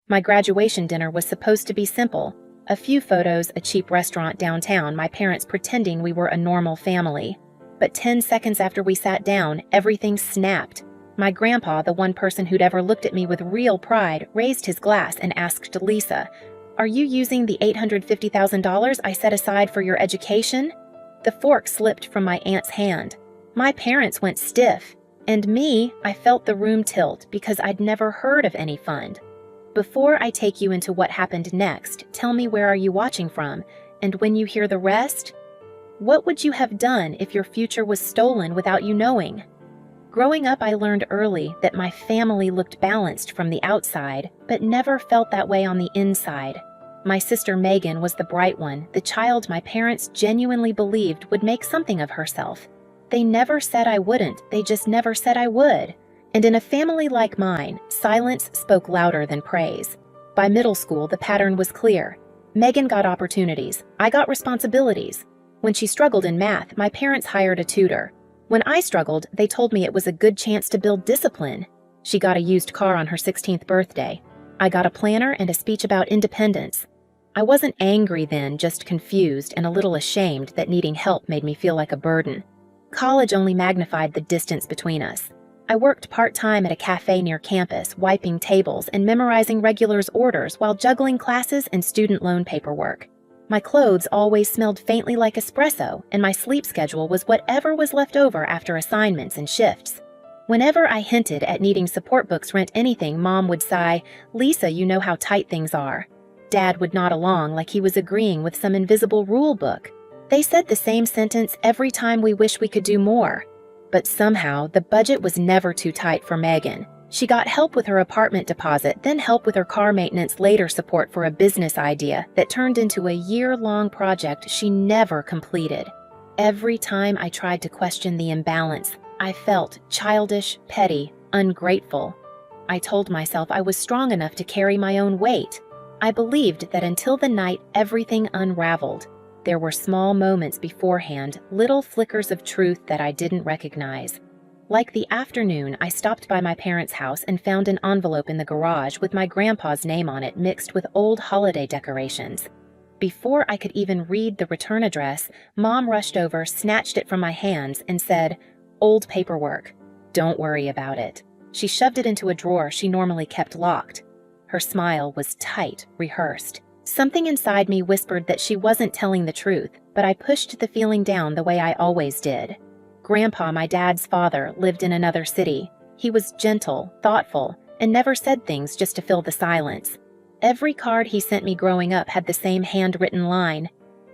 My graduation dinner was supposed to be simple. A few photos, a cheap restaurant downtown, my parents pretending we were a normal family. But 10 seconds after we sat down, everything snapped. My grandpa, the one person who'd ever looked at me with real pride, raised his glass and asked Lisa, "Are you using the $850,000 I set aside for your education?" The fork slipped from my aunt's hand. My parents went stiff. And me, I felt the room tilt because I'd never heard of any fund. Before I take you into what happened next, tell me, where are you watching from? And when you hear the rest, what would you have done if your future was stolen without you knowing? Growing up, I learned early that my family looked balanced from the outside, but never felt that way on the inside. My sister Megan was the bright one, the child my parents genuinely believed would make something of herself. They never said I wouldn't, they just never said I would. And in a family like mine, silence spoke louder than praise. By middle school, the pattern was clear. Megan got opportunities, I got responsibilities. When she struggled in math, my parents hired a tutor. When I struggled, they told me it was a good chance to build discipline. She got a used car on her 16th birthday. I got a planner and a speech about independence. I wasn't angry then, just confused and a little ashamed that needing help made me feel like a burden. College only magnified the distance between us. I worked part-time at a cafe near campus, wiping tables and memorizing regulars' orders while juggling classes and student loan paperwork. My clothes always smelled faintly like espresso, and my sleep schedule was whatever was left over after assignments and shifts. Whenever I hinted at needing support books rent anything, Mom would sigh, "Lisa, you know how tight things are." Dad would nod along like he was agreeing with some invisible rule book. They said the same sentence every time we wish we could do more. But somehow, the budget was never too tight for Megan. She got help with her apartment deposit, then help with her car maintenance, later support for a business idea that turned into a year-long project she never completed. Every time I tried to question the imbalance, I felt childish, petty, ungrateful. I told myself I was strong enough to carry my own weight. I believed that until the night everything unraveled. There were small moments beforehand, little flickers of truth that I didn't recognize. Like the afternoon, I stopped by my parents' house and found an envelope in the garage with my grandpa's name on it mixed with old holiday decorations. Before I could even read the return address, Mom rushed over, snatched it from my hands, and said, "Old paperwork. Don't worry about it." She shoved it into a drawer she normally kept locked. Her smile was tight, rehearsed. Something inside me whispered that she wasn't telling the truth, but I pushed the feeling down the way I always did. Grandpa, my dad's father, lived in another city. He was gentle, thoughtful, and never said things just to fill the silence. Every card he sent me growing up had the same handwritten line,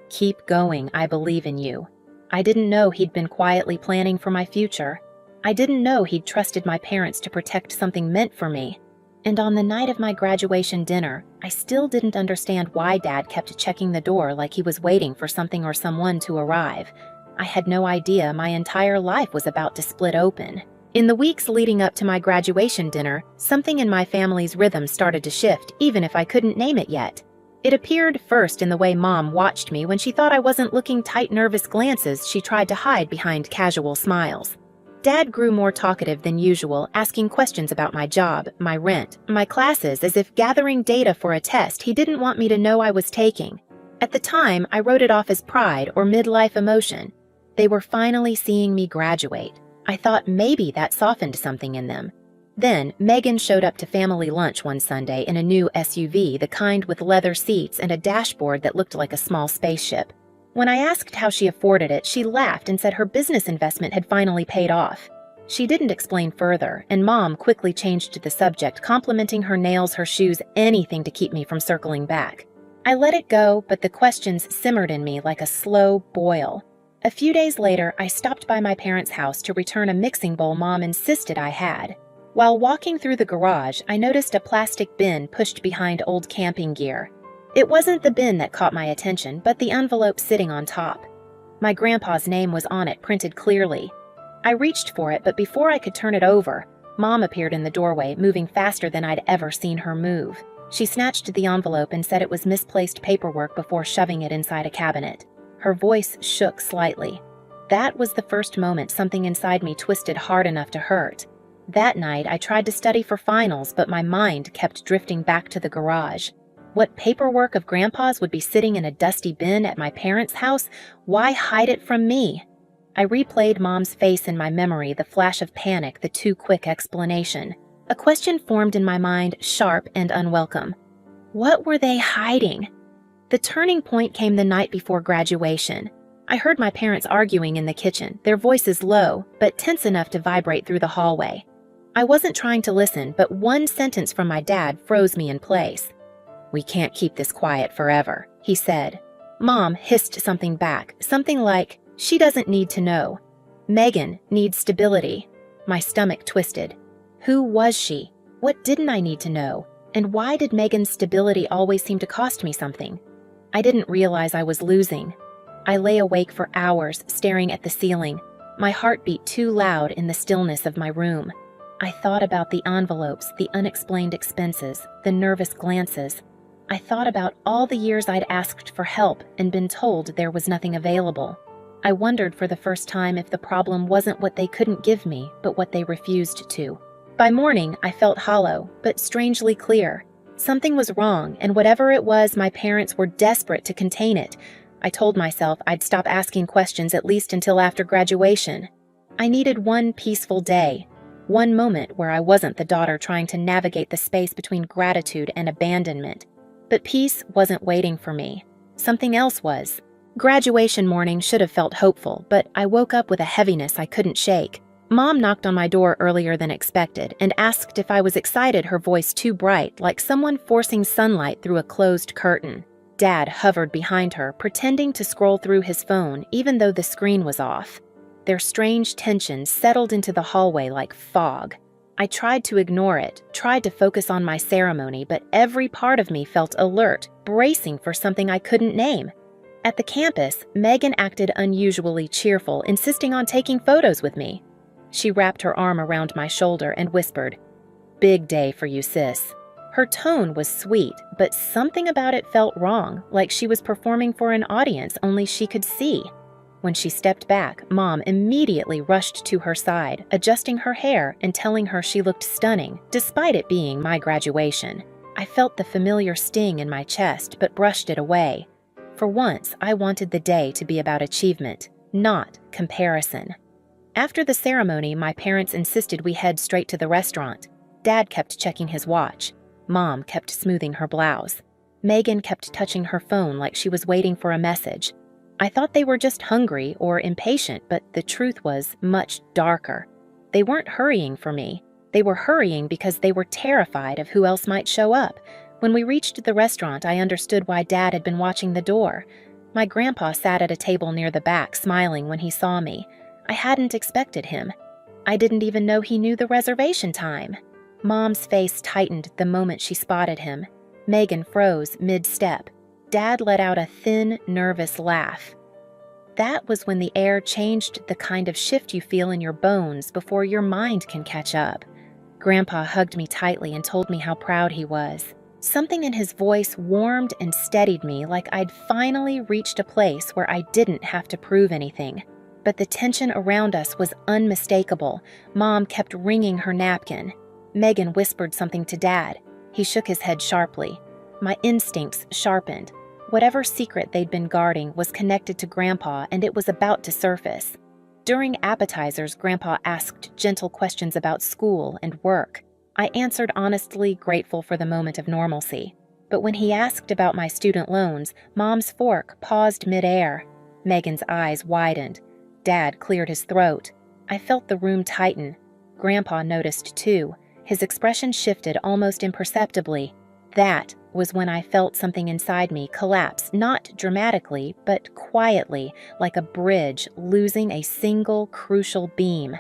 "Keep going, I believe in you." I didn't know he'd been quietly planning for my future. I didn't know he'd trusted my parents to protect something meant for me. And on the night of my graduation dinner, I still didn't understand why Dad kept checking the door like he was waiting for something or someone to arrive. I had no idea my entire life was about to split open. In the weeks leading up to my graduation dinner, something in my family's rhythm started to shift, even if I couldn't name it yet. It appeared first in the way Mom watched me when she thought I wasn't looking, tight, nervous glances she tried to hide behind casual smiles. Dad grew more talkative than usual, asking questions about my job, my rent, my classes, as if gathering data for a test he didn't want me to know I was taking. At the time, I wrote it off as pride or midlife emotion. They were finally seeing me graduate. I thought maybe that softened something in them. Then, Megan showed up to family lunch one Sunday in a new SUV, the kind with leather seats and a dashboard that looked like a small spaceship. When I asked how she afforded it, she laughed and said her business investment had finally paid off. She didn't explain further, and Mom quickly changed the subject, complimenting her nails, her shoes, anything to keep me from circling back. I let it go, but the questions simmered in me like a slow boil. A few days later, I stopped by my parents' house to return a mixing bowl Mom insisted I had. While walking through the garage, I noticed a plastic bin pushed behind old camping gear. It wasn't the bin that caught my attention, but the envelope sitting on top. My grandpa's name was on it, printed clearly. I reached for it, but before I could turn it over, Mom appeared in the doorway, moving faster than I'd ever seen her move. She snatched the envelope and said it was misplaced paperwork before shoving it inside a cabinet. Her voice shook slightly. That was the first moment something inside me twisted hard enough to hurt. That night, I tried to study for finals, but my mind kept drifting back to the garage. What paperwork of Grandpa's would be sitting in a dusty bin at my parents' house? Why hide it from me? I replayed Mom's face in my memory, the flash of panic, the too quick explanation. A question formed in my mind, sharp and unwelcome. What were they hiding? The turning point came the night before graduation. I heard my parents arguing in the kitchen, their voices low, but tense enough to vibrate through the hallway. I wasn't trying to listen, but one sentence from my dad froze me in place. "We can't keep this quiet forever," he said. Mom hissed something back, something like, "She doesn't need to know. Megan needs stability." My stomach twisted. Who was she? What didn't I need to know? And why did Megan's stability always seem to cost me something? I didn't realize I was losing. I lay awake for hours, staring at the ceiling. My heart beat too loud in the stillness of my room. I thought about the envelopes, the unexplained expenses, the nervous glances. I thought about all the years I'd asked for help and been told there was nothing available. I wondered for the first time if the problem wasn't what they couldn't give me, but what they refused to. By morning, I felt hollow, but strangely clear. Something was wrong, and whatever it was, my parents were desperate to contain it. I told myself I'd stop asking questions at least until after graduation. I needed one peaceful day, one moment where I wasn't the daughter trying to navigate the space between gratitude and abandonment. But peace wasn't waiting for me. Something else was. Graduation morning should have felt hopeful, but I woke up with a heaviness I couldn't shake. Mom knocked on my door earlier than expected and asked if I was excited, her voice too bright, like someone forcing sunlight through a closed curtain. Dad hovered behind her, pretending to scroll through his phone even though the screen was off. Their strange tension settled into the hallway like fog. I tried to ignore it, tried to focus on my ceremony, but every part of me felt alert, bracing for something I couldn't name. At the campus, Megan acted unusually cheerful, insisting on taking photos with me. She wrapped her arm around my shoulder and whispered, "Big day for you, sis." Her tone was sweet, but something about it felt wrong, like she was performing for an audience only she could see. When she stepped back, Mom immediately rushed to her side, adjusting her hair and telling her she looked stunning, despite it being my graduation. I felt the familiar sting in my chest, but brushed it away. For once, I wanted the day to be about achievement, not comparison. After the ceremony, my parents insisted we head straight to the restaurant. Dad kept checking his watch. Mom kept smoothing her blouse. Megan kept touching her phone like she was waiting for a message. I thought they were just hungry or impatient, but the truth was much darker. They weren't hurrying for me. They were hurrying because they were terrified of who else might show up. When we reached the restaurant, I understood why Dad had been watching the door. My grandpa sat at a table near the back, smiling when he saw me. I hadn't expected him. I didn't even know he knew the reservation time. Mom's face tightened the moment she spotted him. Megan froze mid-step. Dad let out a thin, nervous laugh. That was when the air changed, the kind of shift you feel in your bones before your mind can catch up. Grandpa hugged me tightly and told me how proud he was. Something in his voice warmed and steadied me, like I'd finally reached a place where I didn't have to prove anything. But the tension around us was unmistakable. Mom kept wringing her napkin. Megan whispered something to Dad. He shook his head sharply. My instincts sharpened. Whatever secret they'd been guarding was connected to Grandpa, and it was about to surface. During appetizers, Grandpa asked gentle questions about school and work. I answered honestly, grateful for the moment of normalcy. But when he asked about my student loans, Mom's fork paused midair. Megan's eyes widened. Dad cleared his throat. I felt the room tighten. Grandpa noticed too. His expression shifted almost imperceptibly. That was when I felt something inside me collapse, not dramatically, but quietly, like a bridge losing a single crucial beam.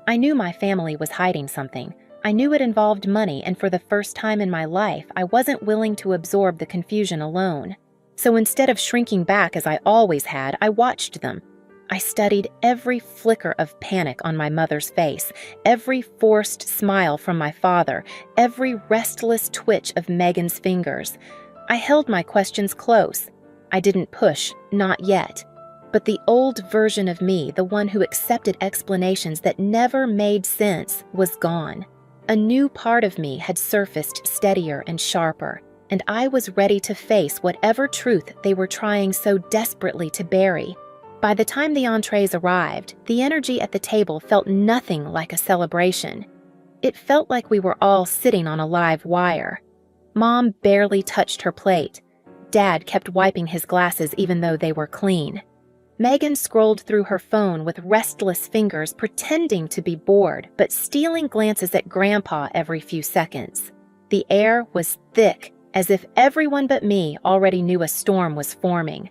I knew my family was hiding something. I knew it involved money, and for the first time in my life, I wasn't willing to absorb the confusion alone. So instead of shrinking back as I always had, I watched them. I studied every flicker of panic on my mother's face, every forced smile from my father, every restless twitch of Megan's fingers. I held my questions close. I didn't push, not yet. But the old version of me, the one who accepted explanations that never made sense, was gone. A new part of me had surfaced steadier and sharper, and I was ready to face whatever truth they were trying so desperately to bury. By the time the entrees arrived, the energy at the table felt nothing like a celebration. It felt like we were all sitting on a live wire. Mom barely touched her plate. Dad kept wiping his glasses even though they were clean. Megan scrolled through her phone with restless fingers, pretending to be bored, but stealing glances at Grandpa every few seconds. The air was thick, as if everyone but me already knew a storm was forming.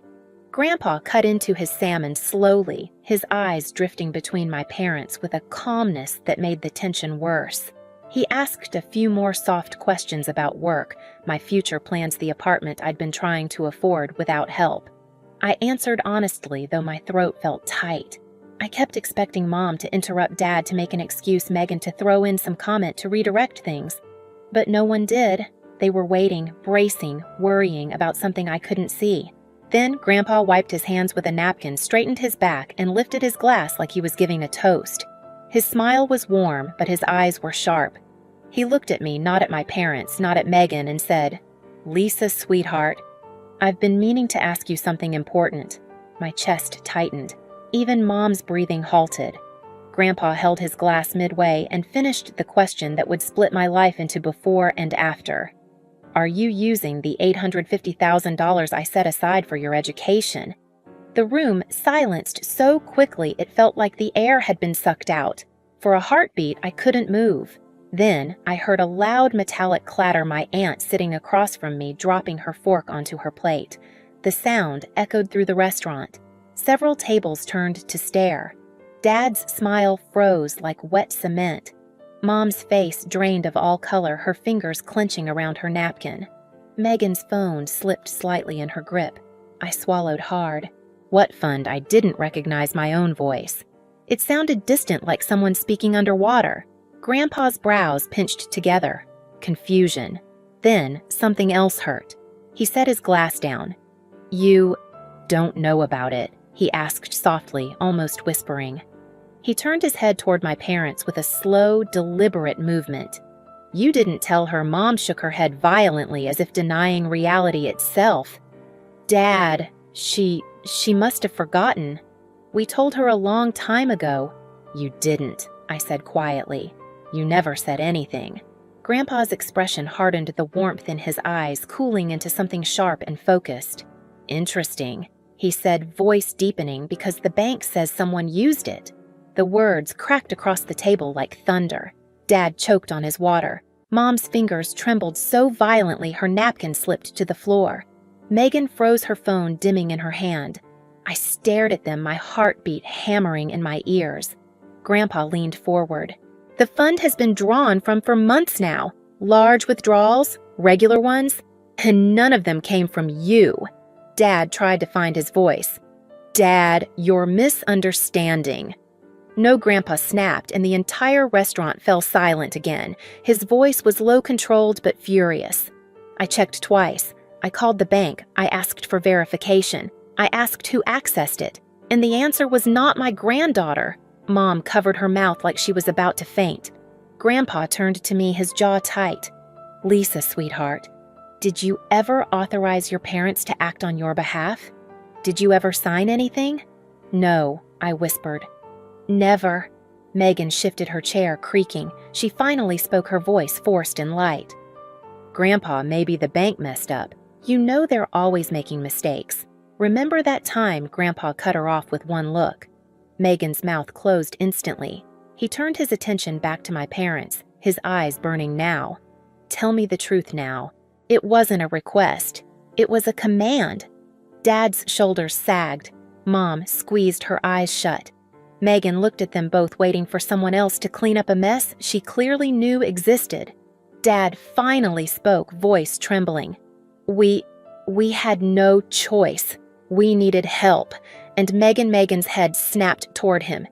Grandpa cut into his salmon slowly, his eyes drifting between my parents with a calmness that made the tension worse. He asked a few more soft questions about work, my future plans, the apartment I'd been trying to afford without help. I answered honestly, though my throat felt tight. I kept expecting Mom to interrupt Dad to make an excuse, Megan to throw in some comment to redirect things. But no one did. They were waiting, bracing, worrying about something I couldn't see. Then Grandpa wiped his hands with a napkin, straightened his back, and lifted his glass like he was giving a toast. His smile was warm, but his eyes were sharp. He looked at me, not at my parents, not at Megan, and said, "Lisa, sweetheart, I've been meaning to ask you something important." My chest tightened. Even Mom's breathing halted. Grandpa held his glass midway and finished the question that would split my life into before and after. "Are you using the $850,000 I set aside for your education?" The room silenced so quickly it felt like the air had been sucked out. For a heartbeat, I couldn't move. Then I heard a loud metallic clatter, my aunt sitting across from me dropping her fork onto her plate. The sound echoed through the restaurant. Several tables turned to stare. Dad's smile froze like wet cement. Mom's face drained of all color, her fingers clenching around her napkin. Megan's phone slipped slightly in her grip. I swallowed hard. What fund? I didn't recognize my own voice. It sounded distant, like someone speaking underwater. Grandpa's brows pinched together. Confusion. Then something else hurt. He set his glass down. "You don't know about it?" he asked softly, almost whispering. He turned his head toward my parents with a slow, deliberate movement. "You didn't tell her." Mom shook her head violently, as if denying reality itself. "Dad, she must have forgotten. We told her a long time ago." "You didn't," I said quietly. "You never said anything." Grandpa's expression hardened, the warmth in his eyes cooling into something sharp and focused. "Interesting," he said, voice deepening, "because the bank says someone used it." The words cracked across the table like thunder. Dad choked on his water. Mom's fingers trembled so violently her napkin slipped to the floor. Megan froze, her phone dimming in her hand. I stared at them, my heartbeat hammering in my ears. Grandpa leaned forward. "The fund has been drawn from for months now. Large withdrawals, regular ones, and none of them came from you." Dad tried to find his voice. "Dad, you're misunderstanding." No, Grandpa snapped, and the entire restaurant fell silent again. His voice was low, controlled, but furious. I checked twice. I called the bank. I asked for verification. I asked who accessed it. And the answer was not my granddaughter. Mom covered her mouth like she was about to faint. Grandpa turned to me, his jaw tight. "Lisa, sweetheart, did you ever authorize your parents to act on your behalf? Did you ever sign anything?" "No," I whispered. "Never." Megan shifted her chair, creaking. She finally spoke, her voice forced and light. "Grandpa, maybe the bank messed up. You know they're always making mistakes. Remember that time?" Grandpa cut her off with one look. Megan's mouth closed instantly. He turned his attention back to my parents, his eyes burning now. "Tell me the truth now." It wasn't a request. It was a command. Dad's shoulders sagged. Mom squeezed her eyes shut. Megan looked at them both, waiting for someone else to clean up a mess she clearly knew existed. Dad finally spoke, voice trembling. We had no choice. We needed help." And Megan's head snapped toward him.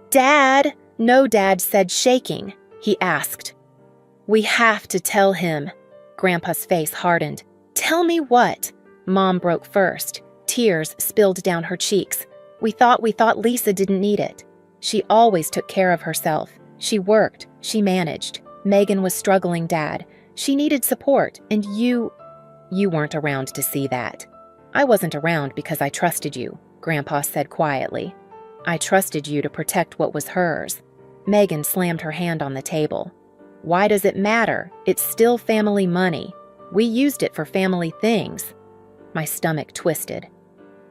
"Dad!" "No," Dad said, shaking. He asked, "We have to tell him." Grandpa's face hardened. "Tell me what?" Mom broke first. Tears spilled down her cheeks. We thought Lisa didn't need it. She always took care of herself. She worked, she managed. Megan was struggling, Dad. She needed support, and you weren't around to see that. I wasn't around because I trusted you, Grandpa said quietly. I trusted you to protect what was hers. Megan slammed her hand on the table. Why does it matter? It's still family money. We used it for family things. My stomach twisted.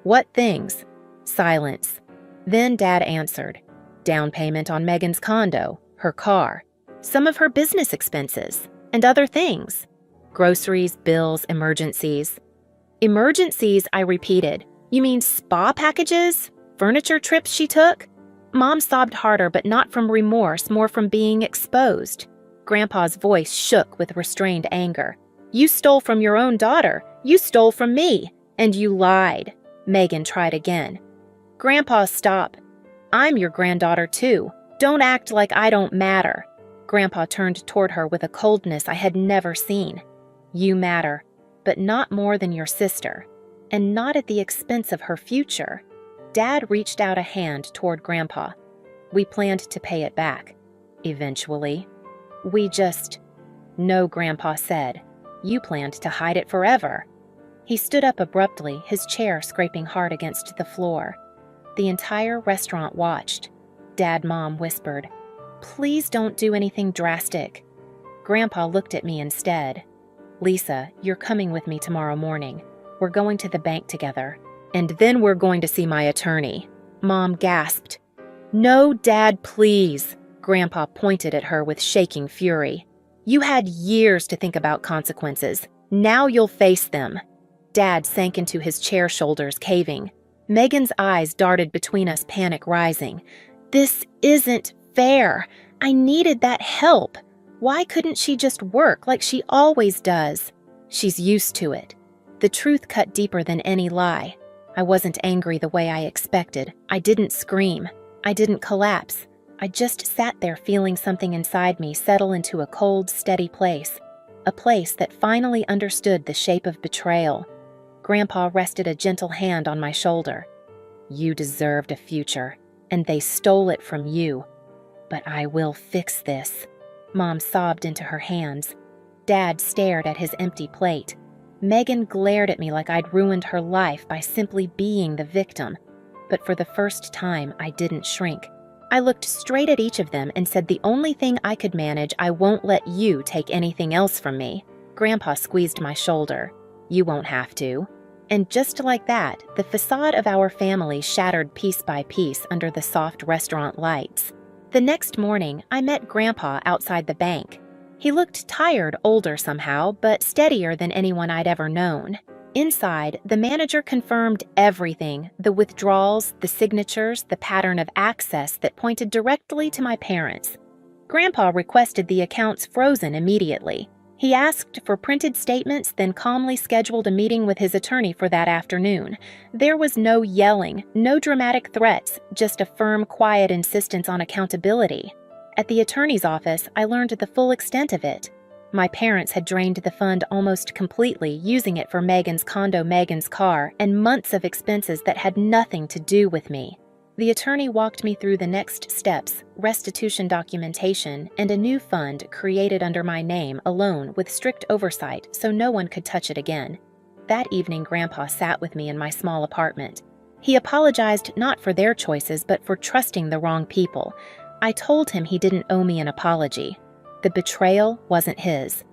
What things? Silence. Then Dad answered. Down payment on Megan's condo, her car, some of her business expenses, and other things. Groceries, bills, emergencies. Emergencies, I repeated. You mean spa packages? Furniture trips she took? Mom sobbed harder, but not from remorse, more from being exposed. Grandpa's voice shook with restrained anger. You stole from your own daughter. You stole from me. And you lied. Megan tried again. Grandpa, stop. I'm your granddaughter, too. Don't act like I don't matter. Grandpa turned toward her with a coldness I had never seen. You matter, but not more than your sister, and not at the expense of her future. Dad reached out a hand toward Grandpa. We planned to pay it back. Eventually. No, Grandpa said. You planned to hide it forever. He stood up abruptly, his chair scraping hard against the floor. The entire restaurant watched. Mom whispered, Please don't do anything drastic. Grandpa looked at me instead. Lisa, you're coming with me tomorrow morning. We're going to the bank together. And then we're going to see my attorney. Mom gasped. No, Dad, please. Grandpa pointed at her with shaking fury. You had years to think about consequences. Now you'll face them. Dad sank into his chair shoulders, caving. Megan's eyes darted between us, panic rising. This isn't fair. I needed that help. Why couldn't she just work like she always does? She's used to it. The truth cut deeper than any lie. I wasn't angry the way I expected. I didn't scream. I didn't collapse. I just sat there feeling something inside me settle into a cold, steady place. A place that finally understood the shape of betrayal. Grandpa rested a gentle hand on my shoulder. You deserved a future, and they stole it from you. But I will fix this. Mom sobbed into her hands. Dad stared at his empty plate. Megan glared at me like I'd ruined her life by simply being the victim. But for the first time, I didn't shrink. I looked straight at each of them and said the only thing I could manage, I won't let you take anything else from me. Grandpa squeezed my shoulder. You won't have to. And just like that, the facade of our family shattered piece by piece under the soft restaurant lights. The next morning, I met Grandpa outside the bank. He looked tired, older somehow, but steadier than anyone I'd ever known. Inside, the manager confirmed everything, the withdrawals, the signatures, the pattern of access that pointed directly to my parents. Grandpa requested the accounts frozen immediately. He asked for printed statements, then calmly scheduled a meeting with his attorney for that afternoon. There was no yelling, no dramatic threats, just a firm, quiet insistence on accountability. At the attorney's office, I learned the full extent of it. My parents had drained the fund almost completely, using it for Megan's condo, Megan's car, and months of expenses that had nothing to do with me. The attorney walked me through the next steps, restitution documentation, and a new fund created under my name alone with strict oversight so no one could touch it again. That evening, Grandpa sat with me in my small apartment. He apologized not for their choices but for trusting the wrong people. I told him he didn't owe me an apology. The betrayal wasn't his.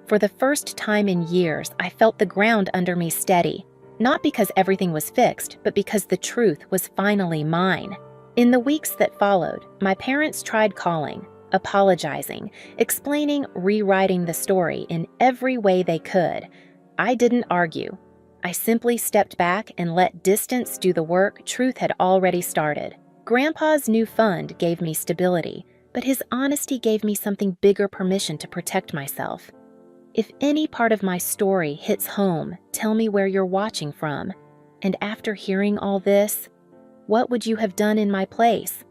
For the first time in years, I felt the ground under me steady, not because everything was fixed, but because the truth was finally mine. In the weeks that followed, my parents tried calling, apologizing, explaining, rewriting the story in every way they could. I didn't argue. I simply stepped back and let distance do the work truth had already started. Grandpa's new fund gave me stability, but his honesty gave me something bigger: permission to protect myself. If any part of my story hits home, tell me where you're watching from. And after hearing all this, what would you have done in my place?